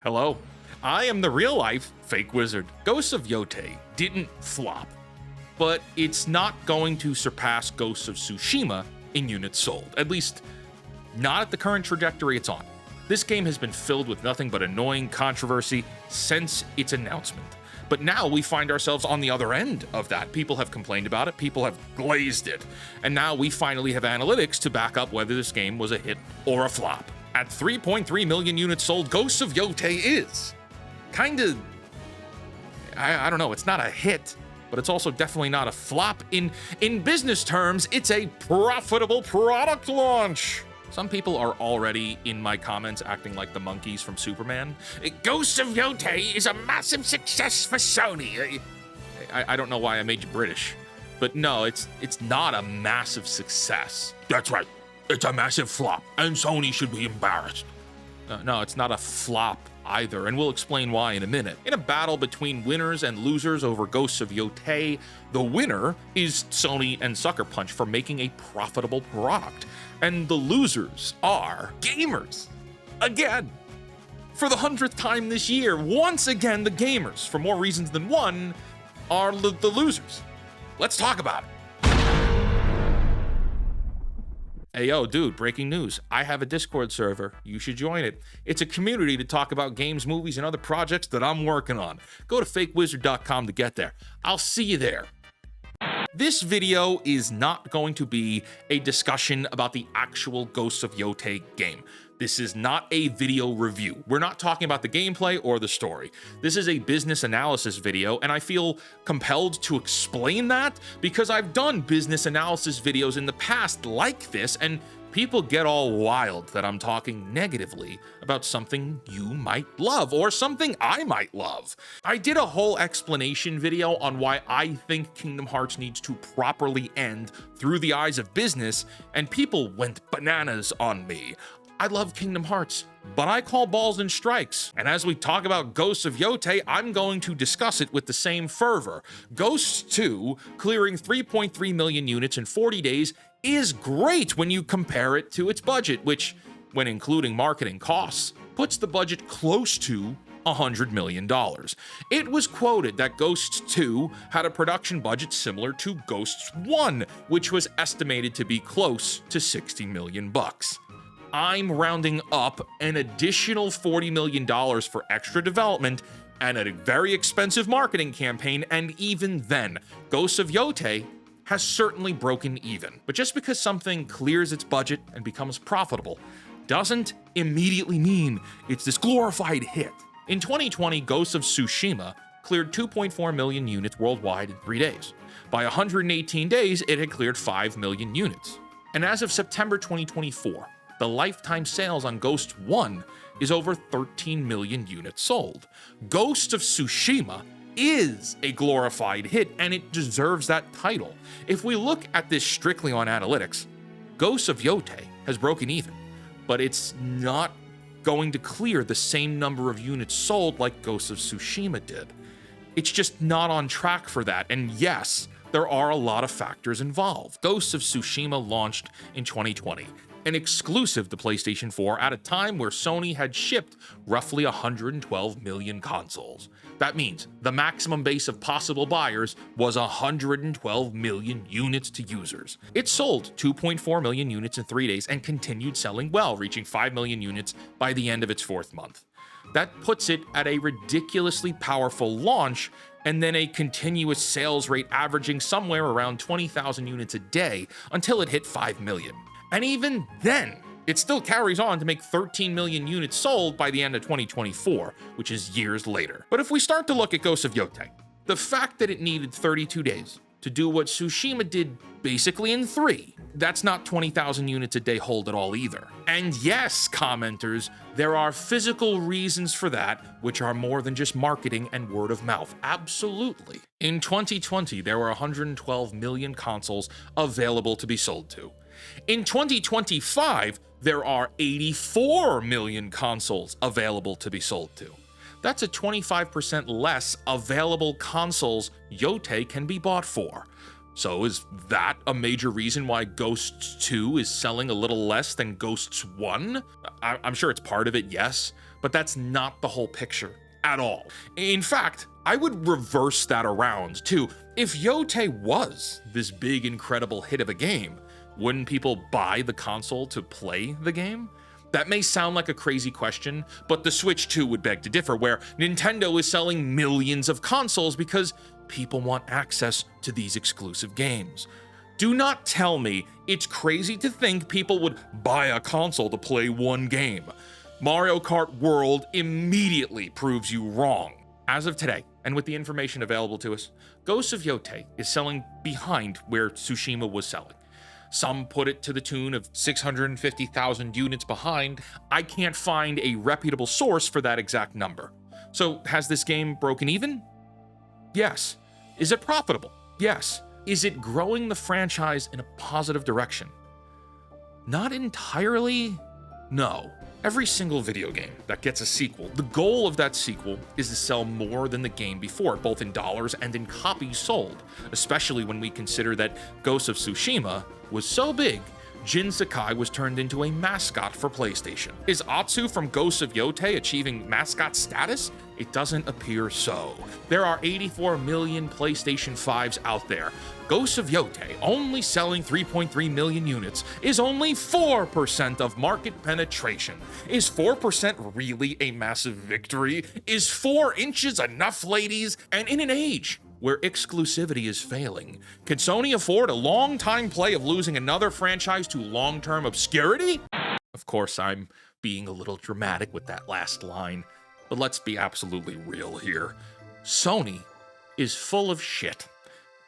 Hello, I am the real-life fake wizard. Ghosts of Yotei didn't flop, but it's not going to surpass Ghosts of Tsushima in units sold, at least not at the current trajectory it's on. This game has been filled with nothing but annoying controversy since its announcement. But now we find ourselves on the other end of that. People have complained about it, people have glazed it, and now we finally have analytics to back up whether this game was a hit or a flop. At 3.3 million units sold, Ghosts of Yotei is kinda, I don't know, it's not a hit, but it's also definitely not a flop. In business terms, it's a profitable product launch. Some people are already in my comments acting like the monkeys from Superman. Ghosts of Yotei is a massive success for Sony. I don't know why I made you British, but no, it's not a massive success. That's right. It's a massive flop, and Sony should be embarrassed. No, it's not a flop either, and we'll explain why in a minute. In a battle between winners and losers over Ghosts of Yotei, the winner is Sony and Sucker Punch for making a profitable product, and the losers are gamers. Again. For the 100th time this year, once again, the gamers, for more reasons than one, are the losers. Let's talk about it. Hey, yo, dude, breaking news. I have a Discord server. You should join it. It's a community to talk about games, movies, and other projects that I'm working on. Go to fakewizard.com to get there. I'll see you there. This video is not going to be a discussion about the actual Ghosts of Yotei game. This is not a video review. We're not talking about the gameplay or the story. This is a business analysis video, and I feel compelled to explain that because I've done business analysis videos in the past like this, and people get all wild that I'm talking negatively about something you might love or something I might love. I did a whole explanation video on why I think Kingdom Hearts needs to properly end through the eyes of business, and people went bananas on me. I love Kingdom Hearts, but I call balls and strikes. And as we talk about Ghosts of Yotei, I'm going to discuss it with the same fervor. Ghosts 2, clearing 3.3 million units in 40 days, is great when you compare it to its budget, which, when including marketing costs, puts the budget close to $100 million. It was quoted that Ghosts 2 had a production budget similar to Ghosts 1, which was estimated to be close to $60 million. I'm rounding up an additional $40 million for extra development and a very expensive marketing campaign, and even then, Ghosts of Yotei has certainly broken even. But just because something clears its budget and becomes profitable doesn't immediately mean it's this glorified hit. In 2020, Ghosts of Tsushima cleared 2.4 million units worldwide in 3 days. By 118 days, it had cleared 5 million units. And as of September 2024, the lifetime sales on Ghost 1 is over 13 million units sold. Ghost of Tsushima is a glorified hit, and it deserves that title. If we look at this strictly on analytics, Ghosts of Yotei has broken even, but it's not going to clear the same number of units sold like Ghosts of Tsushima did. It's just not on track for that, and yes, there are a lot of factors involved. Ghosts of Tsushima launched in 2020. An exclusive to PlayStation 4 at a time where Sony had shipped roughly 112 million consoles. That means the maximum base of possible buyers was 112 million units to users. It sold 2.4 million units in 3 days and continued selling well, reaching 5 million units by the end of its 4th month. That puts it at a ridiculously powerful launch, and then a continuous sales rate averaging somewhere around 20,000 units a day until it hit 5 million. And even then, it still carries on to make 13 million units sold by the end of 2024, which is years later. But if we start to look at Ghosts of Yotei, the fact that it needed 32 days to do what Tsushima did basically in 3, that's not 20,000 units a day hold at all either. And yes, commenters, there are physical reasons for that, which are more than just marketing and word of mouth. Absolutely. In 2020, there were 112 million consoles available to be sold to. In 2025, there are 84 million consoles available to be sold to. That's a 25% less available consoles Yotei can be bought for. So is that a major reason why Ghosts 2 is selling a little less than Ghosts 1? I'm sure it's part of it, yes, but that's not the whole picture at all. In fact, I would reverse that around too. If Yotei was this big, incredible hit of a game, wouldn't people buy the console to play the game? That may sound like a crazy question, but the Switch 2 would beg to differ, where Nintendo is selling millions of consoles because people want access to these exclusive games. Do not tell me it's crazy to think people would buy a console to play one game. Mario Kart World immediately proves you wrong. As of today, and with the information available to us, Ghosts of Yotei is selling behind where Tsushima was selling. Some put it to the tune of 650,000 units behind. I can't find a reputable source for that exact number. So has this game broken even? Yes. Is it profitable? Yes. Is it growing the franchise in a positive direction? Not entirely. No. Every single video game that gets a sequel, the goal of that sequel is to sell more than the game before, both in dollars and in copies sold, especially when we consider that Ghosts of Tsushima was so big, Jin Sakai was turned into a mascot for PlayStation. Is Atsu from Ghosts of Yotei achieving mascot status? It doesn't appear so. There are 84 million PlayStation 5s out there. Ghosts of Yotei, only selling 3.3 million units, is only 4% of market penetration. Is 4% really a massive victory? Is 4 inches enough, ladies? And in an age where exclusivity is failing, can Sony afford a long-time play of losing another franchise to long-term obscurity? Of course, I'm being a little dramatic with that last line, but let's be absolutely real here. Sony is full of shit.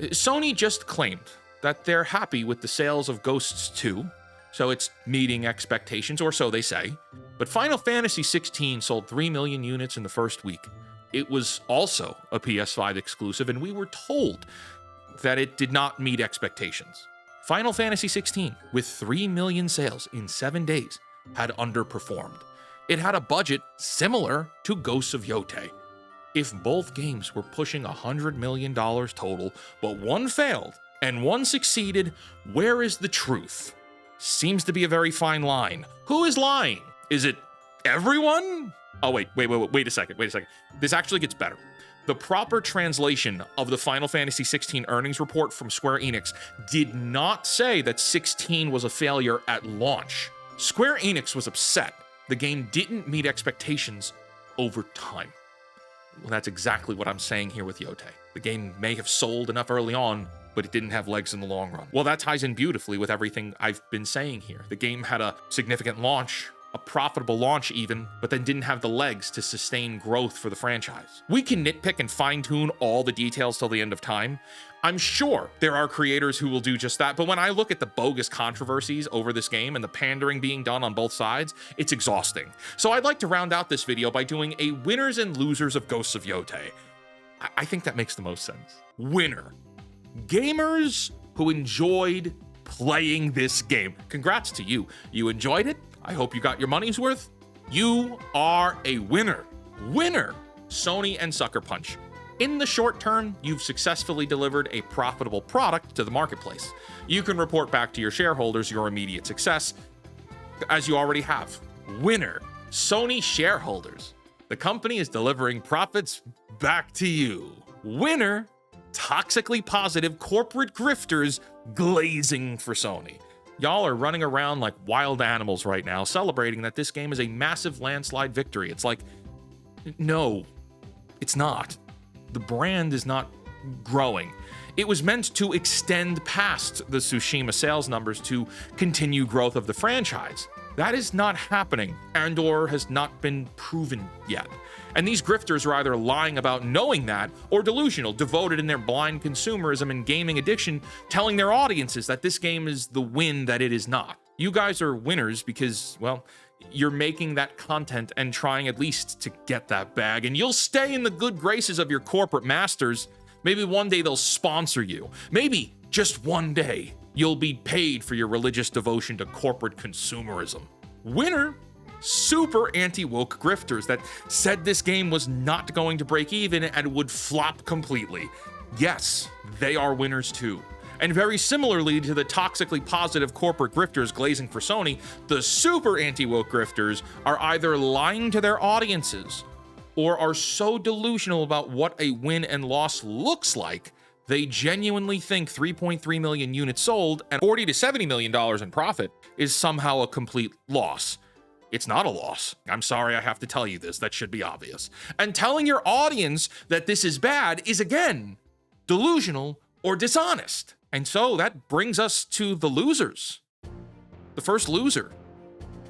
Sony just claimed that they're happy with the sales of Ghosts 2, so it's meeting expectations, or so they say. But Final Fantasy 16 sold 3 million units in the first week. It was also a PS5 exclusive, and we were told that it did not meet expectations. Final Fantasy 16, with 3 million sales in 7 days, had underperformed. It had a budget similar to Ghosts of Yotei. If both games were pushing $100 million total, but one failed and one succeeded, where is the truth? Seems to be a very fine line. Who is lying? Is it everyone? Oh, wait a second. This actually gets better. The proper translation of the Final Fantasy 16 earnings report from Square Enix did not say that 16 was a failure at launch. Square Enix was upset the game didn't meet expectations over time. Well, that's exactly what I'm saying here with Yotei. The game may have sold enough early on, but it didn't have legs in the long run. Well, that ties in beautifully with everything I've been saying here. The game had a significant launch, a profitable launch even, but then didn't have the legs to sustain growth for the franchise. We can nitpick and fine-tune all the details till the end of time. I'm sure there are creators who will do just that, but when I look at the bogus controversies over this game and the pandering being done on both sides, it's exhausting. So I'd like to round out this video by doing a winners and losers of Ghosts of Yotei. I think that makes the most sense. Winner. Gamers who enjoyed playing this game. Congrats to you. You enjoyed it? I hope you got your money's worth. You are a winner. Winner. Sony and Sucker Punch. In the short term, you've successfully delivered a profitable product to the marketplace. You can report back to your shareholders your immediate success, as you already have. Winner. Sony shareholders. The company is delivering profits back to you. Winner. Toxically positive corporate grifters glazing for Sony. Y'all are running around like wild animals right now, celebrating that this game is a massive landslide victory. It's like, no, it's not. The brand is not growing. It was meant to extend past the Tsushima sales numbers to continue growth of the franchise. That is not happening, and/or has not been proven yet. And these grifters are either lying about knowing that, or delusional, devoted in their blind consumerism and gaming addiction, telling their audiences that this game is the win that it is not. You guys are winners because, well, you're making that content and trying at least to get that bag, and you'll stay in the good graces of your corporate masters. Maybe one day they'll sponsor you. Maybe, just one day, you'll be paid for your religious devotion to corporate consumerism. Winner. Super anti-woke grifters that said this game was not going to break even and would flop completely. Yes, they are winners too. And very similarly to the toxically positive corporate grifters glazing for Sony, the super anti-woke grifters are either lying to their audiences or are so delusional about what a win and loss looks like, they genuinely think 3.3 million units sold and $40 to $70 million in profit is somehow a complete loss. It's not a loss. I'm sorry I have to tell you this. That should be obvious. And telling your audience that this is bad is, again, delusional or dishonest. And so that brings us to the losers. The first loser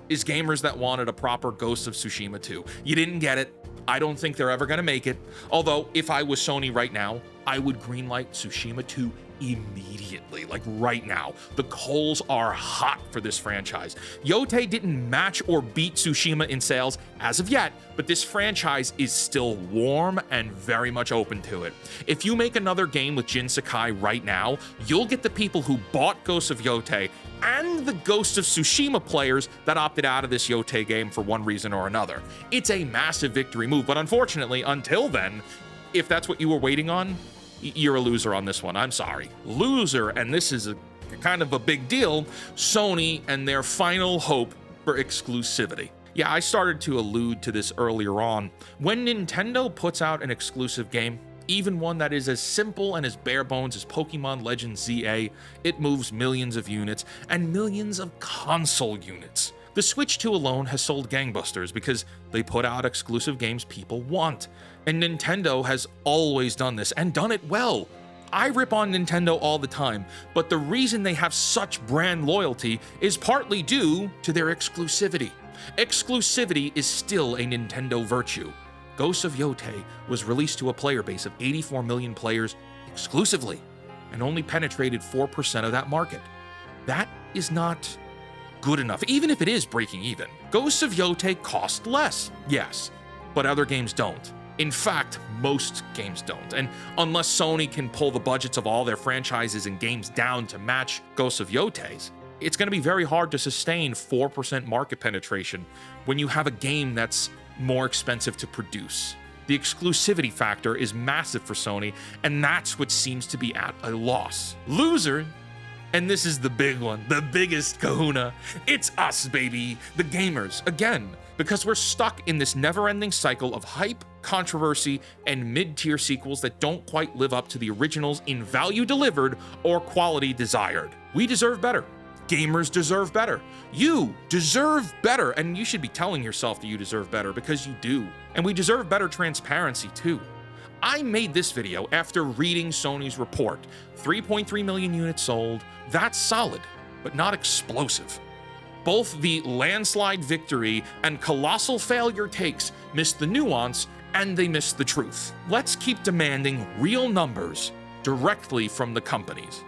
is gamers that wanted a proper Ghosts of Tsushima 2. You didn't get it. I don't think they're ever going to make it. Although, if I was Sony right now, I would greenlight Tsushima 2 immediately, like right now. The coals are hot for this franchise. Yotei didn't match or beat Tsushima in sales as of yet, but this franchise is still warm and very much open to it. If you make another game with Jin Sakai right now, you'll get the people who bought Ghosts of Yotei and the Ghosts of Tsushima players that opted out of this Yotei game for one reason or another. It's a massive victory move, but unfortunately, until then, if that's what you were waiting on, you're a loser on this one. I'm sorry. Loser, and this is a kind of a big deal, Sony and their final hope for exclusivity. Yeah, I started to allude to this earlier on. When Nintendo puts out an exclusive game, even one that is as simple and as bare bones as Pokemon Legends ZA, it moves millions of units and millions of console units. The Switch 2 alone has sold gangbusters because they put out exclusive games people want. And Nintendo has always done this and done it well. I rip on Nintendo all the time, but the reason they have such brand loyalty is partly due to their exclusivity. Exclusivity is still a Nintendo virtue. Ghosts of Yotei was released to a player base of 84 million players exclusively, and only penetrated 4% of that market. That is not good enough, even if it is breaking even. Ghosts of Yotei cost less, yes, but other games don't. In fact, most games don't, and unless Sony can pull the budgets of all their franchises and games down to match Ghosts of Yotei's, it's going to be very hard to sustain 4% market penetration when you have a game that's more expensive to produce. The exclusivity factor is massive for Sony, and that's what seems to be at a loss. Loser, and this is the big one, the biggest kahuna, it's us, baby, the gamers, again, because we're stuck in this never-ending cycle of hype, controversy, and mid-tier sequels that don't quite live up to the originals in value delivered or quality desired. We deserve better. Gamers deserve better. You deserve better, and you should be telling yourself that you deserve better because you do. And we deserve better transparency too. I made this video after reading Sony's report. 3.3 million units sold, that's solid, but not explosive. Both the landslide victory and colossal failure takes missed the nuance and they missed the truth. Let's keep demanding real numbers directly from the companies.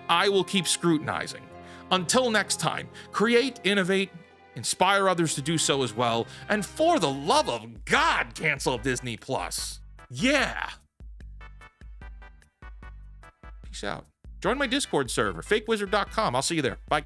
I will keep scrutinizing. Until next time, create, innovate, inspire others to do so as well, and for the love of God, cancel Disney Plus. Yeah. Peace out. Join my Discord server, fakewizard.com. I'll see you there. Bye.